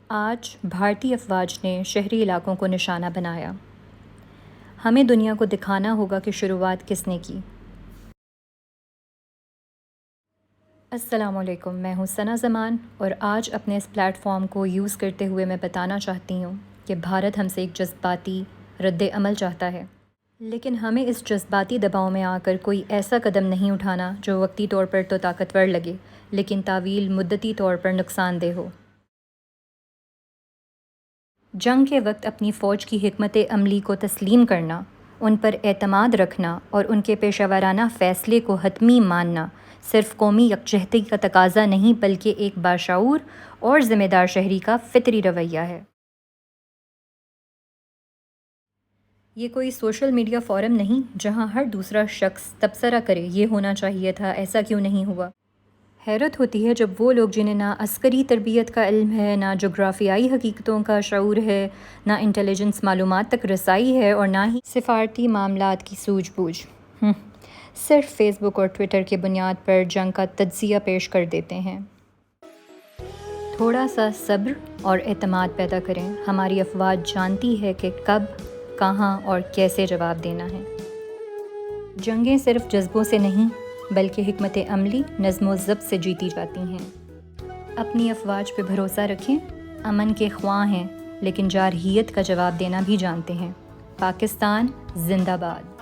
آج بھارتی افواج نے شہری علاقوں کو نشانہ بنایا۔ ہمیں دنیا کو دکھانا ہوگا کہ شروعات کس نے کی۔ السلام علیکم، میں ہوں ثنا زمان اور آج اپنے اس پلیٹ فارم کو یوز کرتے ہوئے میں بتانا چاہتی ہوں کہ بھارت ہم سے ایک جذباتی رد عمل چاہتا ہے، لیکن ہمیں اس جذباتی دباؤ میں آ کر کوئی ایسا قدم نہیں اٹھانا جو وقتی طور پر تو طاقتور لگے لیکن طویل مدتی طور پر نقصان دہ ہو۔ جنگ کے وقت اپنی فوج کی حکمت عملی کو تسلیم کرنا، ان پر اعتماد رکھنا اور ان کے پیشہ ورانہ فیصلے کو حتمی ماننا صرف قومی یکجہتی کا تقاضا نہیں بلکہ ایک باشعور اور ذمہ دار شہری کا فطری رویہ ہے۔ یہ کوئی سوشل میڈیا فورم نہیں جہاں ہر دوسرا شخص تبصرہ کرے یہ ہونا چاہیے تھا، ایسا کیوں نہیں ہوا۔ حیرت ہوتی ہے جب وہ لوگ جنہیں نہ عسکری تربیت کا علم ہے، نہ جغرافیائی حقیقتوں کا شعور ہے، نہ انٹیلیجنس معلومات تک رسائی ہے اور نہ ہی سفارتی معاملات کی سوجھ بوجھ، صرف فیس بک اور ٹویٹر کی بنیاد پر جنگ کا تجزیہ پیش کر دیتے ہیں۔ تھوڑا سا صبر اور اعتماد پیدا کریں۔ ہماری افواج جانتی ہے کہ کب، کہاں اور کیسے جواب دینا ہے۔ جنگیں صرف جذبوں سے نہیں بلکہ حکمت عملی، نظم و ضبط سے جیتی جاتی ہیں۔ اپنی افواج پہ بھروسہ رکھیں، امن کے خواہاں ہیں لیکن جارحیت کا جواب دینا بھی جانتے ہیں۔ پاکستان زندہ باد۔